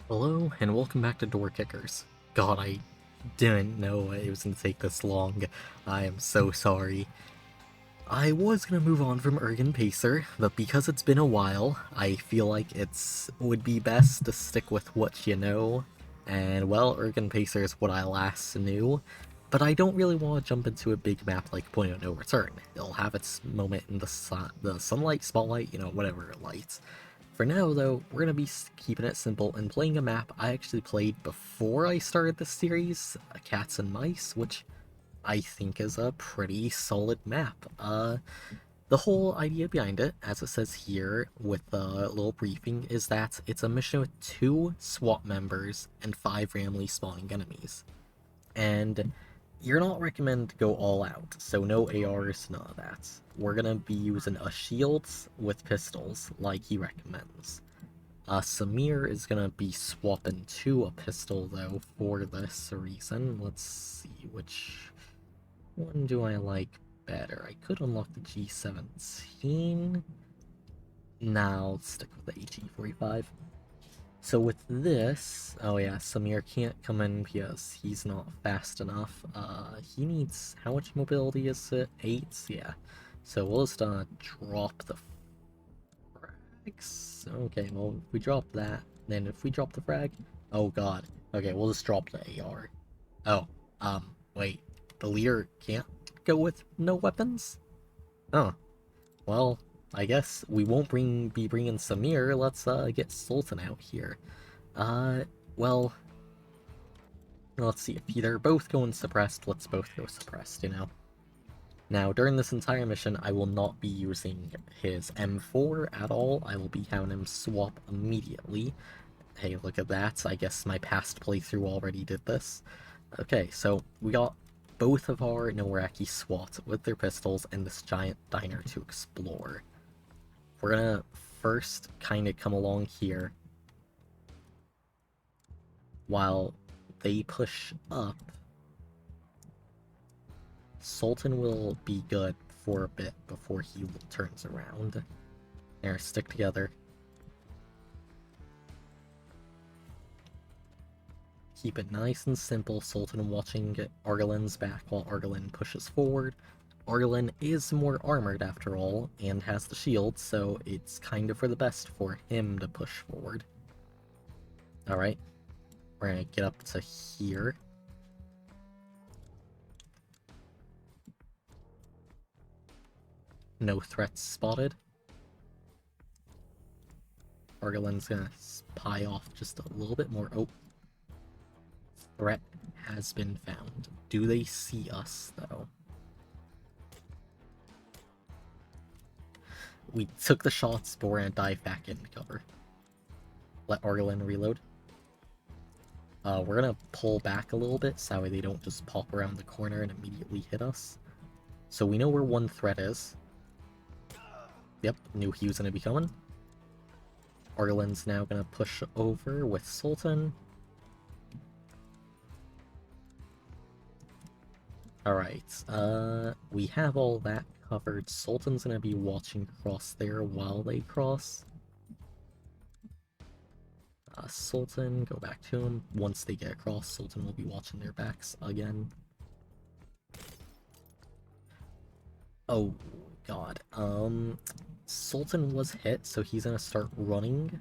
Hello, and welcome back to Door Kickers. God, I didn't know it was gonna take this long. I am so sorry. I was gonna move on from Ergen Pacer, but because it's been a while, I feel like would be best to stick with what you know. And well, Ergen Pacer is what I last knew, but I don't really want to jump into a big map like Point of No Return. It'll have its moment in the sunlight, spotlight, whatever light. For now, though, we're going to be keeping it simple and playing a map I actually played before I started this series, Cats and Mice, which I think is a pretty solid map. The whole idea behind it, as it says here with a little briefing, is that it's a mission with 2 SWAT members and 5 randomly spawning enemies. And you're not recommended to go all out, so no ARs, none of that. We're gonna be using a shield with pistols, like he recommends. Samir is gonna be swapping to a pistol, though, for this reason. Let's see, which one do I like better? I could unlock the G17. Now, I'll stick with the HE45. So with this, oh yeah, Samir can't come in because he's not fast enough. He needs, how much mobility is it? 8? Yeah. So we'll just drop the frags. Okay, well, if we drop that, then if we drop the frag, oh god. Okay, we'll just drop the AR. Oh, wait, the leader can't go with no weapons? Oh, well, I guess we won't be bringing Samir. Let's get Sultan out here. Uh, well, let's see. If they're both going suppressed, let's both go suppressed. Now, during this entire mission, I will not be using his M4 at all. I will be having him swap immediately. Hey, look at that. I guess my past playthrough already did this. Okay, so we got both of our Nowheraki SWAT with their pistols and this giant diner to explore. We're gonna first kind of come along here while they push up. Sultan will be good for a bit before he turns around. There, stick together. Keep it nice and simple. Sultan watching Argalin's back while Argalin pushes forward. Argalin is more armored after all, and has the shield, so it's kind of for the best for him to push forward. Alright, we're gonna get up to here. No threats spotted. Argalin's gonna pie off just a little bit more. Oh, threat has been found. Do they see us, though? We took the shots, but we're gonna dive back into cover. Let Argalin reload. We're gonna pull back a little bit, so that way they don't just pop around the corner and immediately hit us. So we know where one threat is. Yep, knew he was gonna be coming. Argalin's now gonna push over with Sultan. Alright, we have all that covered. Sultan's gonna be watching across there while they cross. Sultan, go back to him. Once they get across, Sultan will be watching their backs again. Oh, god. Sultan was hit, so he's gonna start running.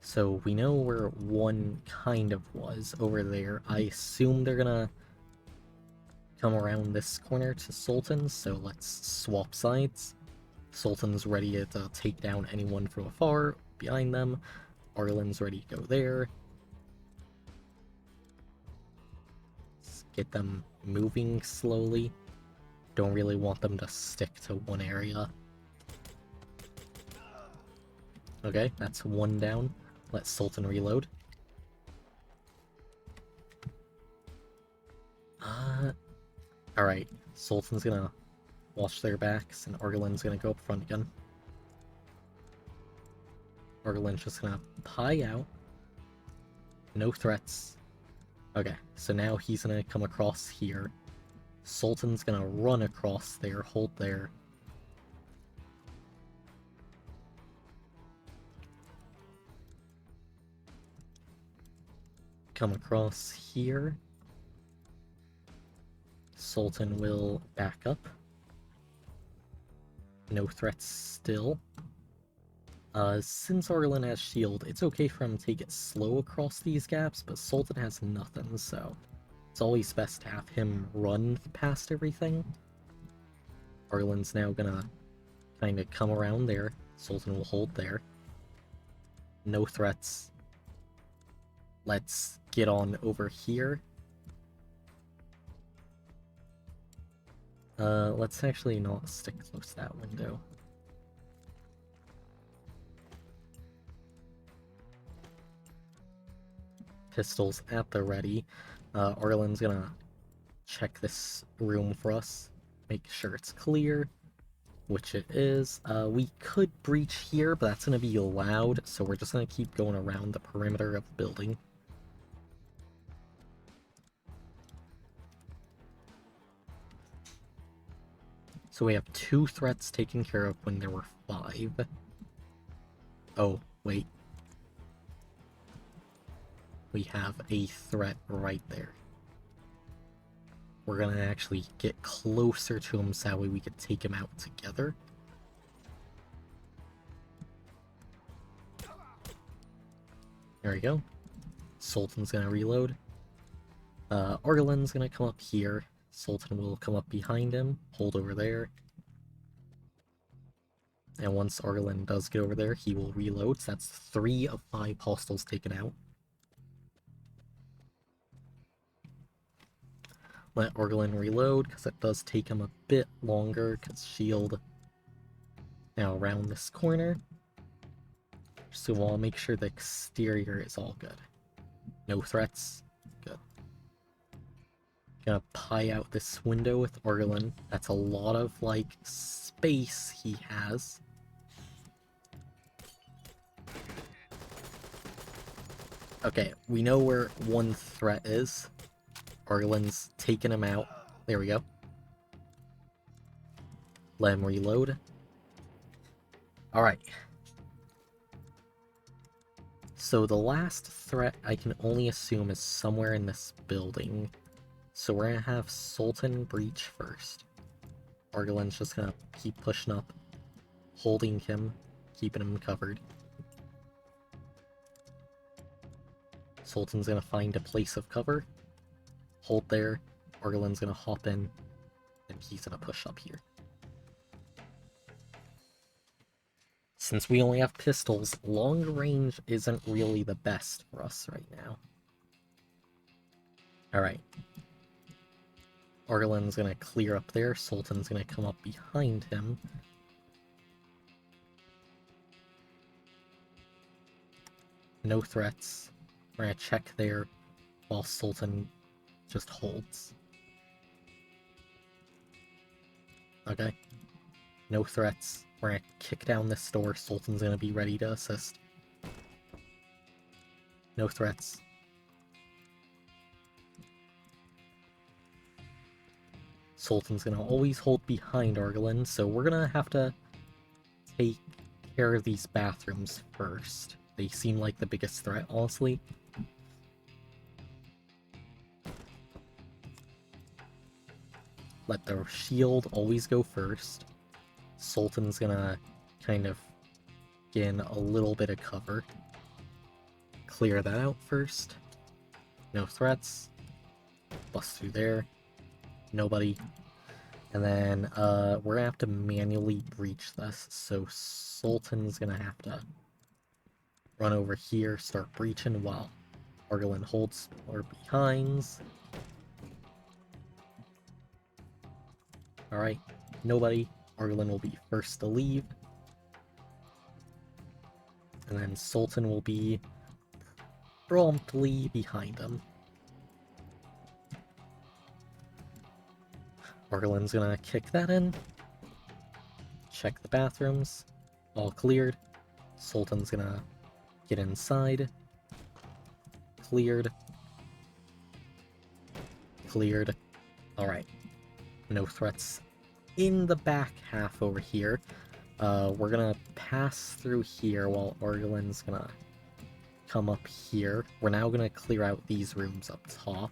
So we know where one kind of was over there. I assume they're gonna come around this corner to Sultan, so let's swap sides. Sultan's ready to take down anyone from afar behind them. Arlen's ready to go there. Let's get them moving slowly. Don't really want them to stick to one area. Okay, that's one down. Let Sultan reload. Alright, Sultan's gonna watch their backs, and Argalin's gonna go up front again. Argalin's just gonna pie out. No threats. Okay, so now he's gonna come across here. Sultan's gonna run across there, hold there. come across here. Sultan will back up. No threats still. Since Orlin has shield, it's okay for him to take it slow across these gaps, but Sultan has nothing, so it's always best to have him run past everything. Orlin's now gonna kind of come around there. Sultan will hold there. No threats. Let's get on over here. Let's actually not stick close to that window. Pistols at the ready. Orlin's gonna check this room for us, make sure it's clear, which it is. We could breach here, but that's gonna be loud, so we're just gonna keep going around the perimeter of the building. So we have 2 threats taken care of when there were 5. Oh, wait. We have a threat right there. We're gonna actually get closer to him so that way we could take him out together. There we go. Sultan's gonna reload. Orlin's gonna come up here. Sultan will come up behind him, hold over there. And once Orlin does get over there, he will reload. So that's 3 of 5 hostiles taken out. Let Orlin reload, because it does take him a bit longer, because shield now around this corner. So we'll make sure the exterior is all good. No threats. Good. Gonna pie out this window with Orlin. That's a lot of, like, space he has. Okay, we know where one threat is. Orlin's taking him out. There we go. Let him reload. Alright. So the last threat I can only assume is somewhere in this building. So we're gonna have Sultan breach first. Orlin's just gonna keep pushing up, holding him, keeping him covered. Sultan's gonna find a place of cover. Hold there, Orlin's gonna hop in, and he's gonna push up here. Since we only have pistols, long range isn't really the best for us right now. Alright. Orlin's gonna clear up there, Sultan's gonna come up behind him. No threats. We're gonna check there while Sultan just holds. Okay. No threats. We're gonna kick down this door. Sultan's gonna be ready to assist. No threats. Sultan's gonna always hold behind Orlin, so we're gonna have to take care of these bathrooms first. They seem like the biggest threat, honestly. Let the shield always go first. Sultan's gonna kind of gain a little bit of cover. Clear that out first. No threats. Bust through there. Nobody. And then we're gonna have to manually breach this, so Sultan's gonna have to run over here, start breaching while Orlin holds or behinds. Alright, nobody. Orlin will be first to leave. And then Sultan will be promptly behind him. Orlin's gonna kick that in. Check the bathrooms. All cleared. Sultan's gonna get inside. Cleared. Cleared. Alright. No threats in the back half over here. We're gonna pass through here while Orlin's gonna come up here. We're now gonna clear out these rooms up top.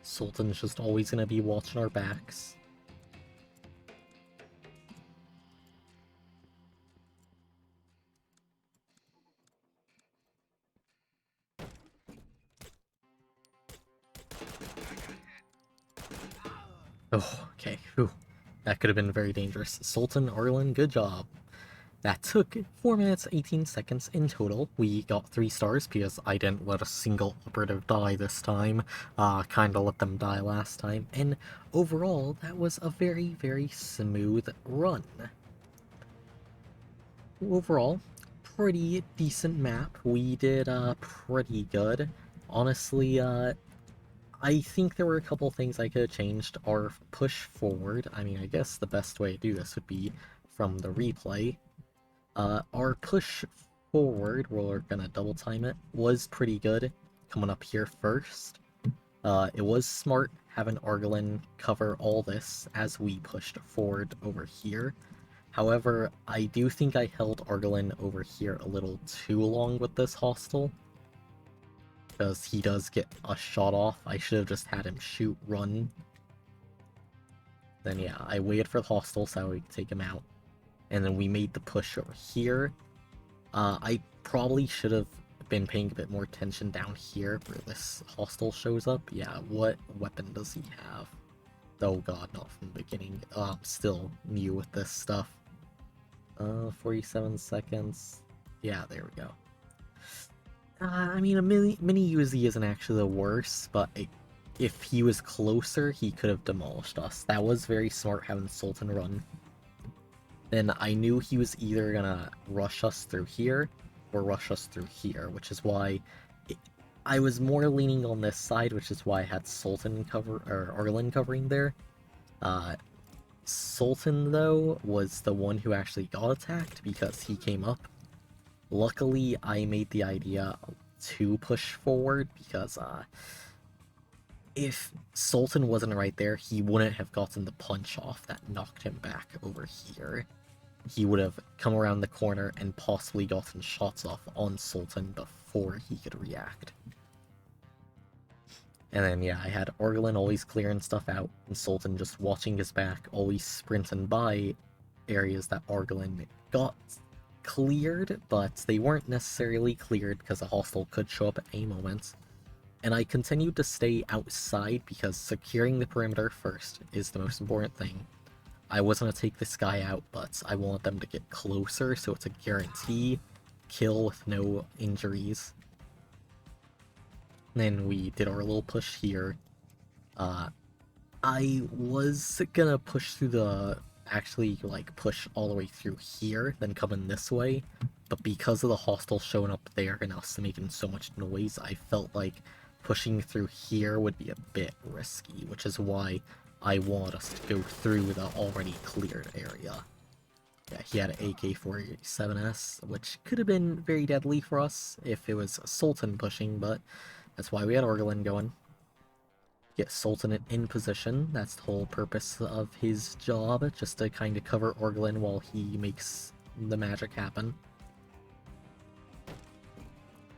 Sultan's just always gonna be watching our backs. Oh, okay. Whew. That could have been very dangerous. Sultan, Arlen, good job. That took 4 minutes 18 seconds in total. We got 3 stars because I didn't let a single operative die this time. Kinda let them die last time. And overall, that was a very, very smooth run. Overall, pretty decent map. We did pretty good. Honestly, I think there were a couple things I could have changed. Our push forward, I mean, I guess the best way to do this would be from the replay. Our push forward, we're gonna double time it, was pretty good, coming up here first. It was smart having Argelin cover all this as we pushed forward over here. However, I do think I held Argelin over here a little too long with this hostile, because he does get a shot off. I should have just had him shoot, run. Then yeah, I waited for the hostile so we could take him out. And then we made the push over here. I probably should have been paying a bit more attention down here where this hostile shows up. Yeah, what weapon does he have? Oh god, not from the beginning. I'm still new with this stuff. 47 seconds. Yeah, there we go. I mean, a mini Uzi isn't actually the worst, but if he was closer, he could have demolished us. That was very smart having Sultan run. Then I knew he was either gonna rush us through here or rush us through here, which is why I was more leaning on this side, which is why I had Sultan cover or Arlen covering there. Sultan though was the one who actually got attacked because he came up. Luckily, I made the idea to push forward because if Sultan wasn't right there, he wouldn't have gotten the punch off that knocked him back over here. He would have come around the corner and possibly gotten shots off on Sultan before he could react. And then, yeah, I had Argelin always clearing stuff out, and Sultan just watching his back, always sprinting by areas that Argelin got cleared, but they weren't necessarily cleared because a hostile could show up at any moment. And I continued to stay outside because securing the perimeter first is the most important thing. I was going to take this guy out, but I want them to get closer, so it's a guarantee kill with no injuries. Then we did our little push here. I was gonna push through the... actually, like, push all the way through here, then come in this way, but because of the hostile showing up there and us making so much noise, I felt like pushing through here would be a bit risky, which is why I want us to go through the already cleared area. Yeah, he had an AK-47S, which could have been very deadly for us if it was Sultan pushing, but that's why we had Argelin going. Get Sultan in position, that's the whole purpose of his job, just to kind of cover Argelin while he makes the magic happen.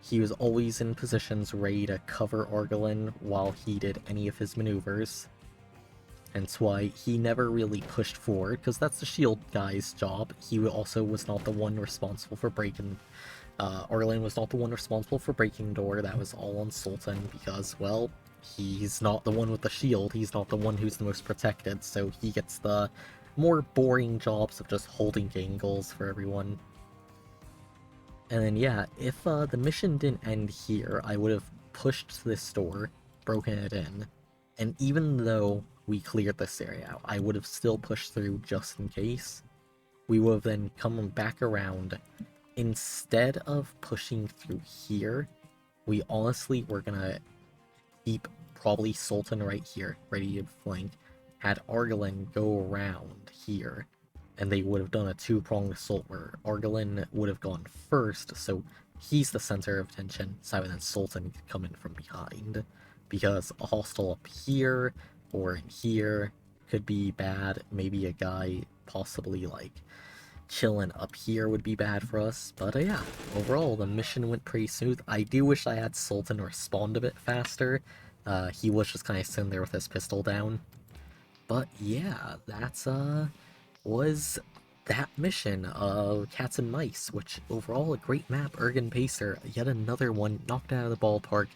He was always in positions ready to cover Argelin while he did any of his maneuvers. Hence why he never really pushed forward, because that's the shield guy's job. He also was not the one responsible for breaking... Arlen was not the one responsible for breaking door, that was all on Sultan, because, well, he's not the one with the shield, he's not the one who's the most protected, so he gets the more boring jobs of just holding angles for everyone. And then yeah, if the mission didn't end here, I would have pushed this door, broken it in, and even though we cleared this area out, I would have still pushed through just in case. We would have then come back around. Instead of pushing through here, we honestly were gonna keep probably Sultan right here, ready to flank, had Argelin go around here, and they would have done a two-pronged assault where Argelin would have gone first, so he's the center of attention, so then Sultan could come in from behind. because a hostile up here or here could be bad. Maybe a guy possibly like chilling up here would be bad for us. But yeah, overall the mission went pretty smooth. I do wish I had Sultan respond a bit faster. He was just kind of sitting there with his pistol down. But yeah, that's was that mission of Cats and Mice, which overall a great map. Ergen Pacer, yet another one knocked out of the ballpark.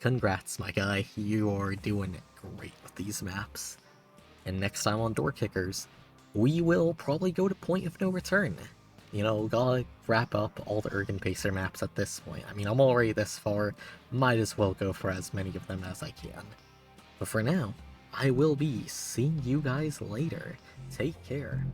Congrats, my guy. You are doing great with these maps. And next time on Door Kickers, we will probably go to Point of No Return. You know, gotta wrap up all the Ergen Pacer maps at this point. I mean, I'm already this far, might as well go for as many of them as I can. But for now, I will be seeing you guys later. Take care.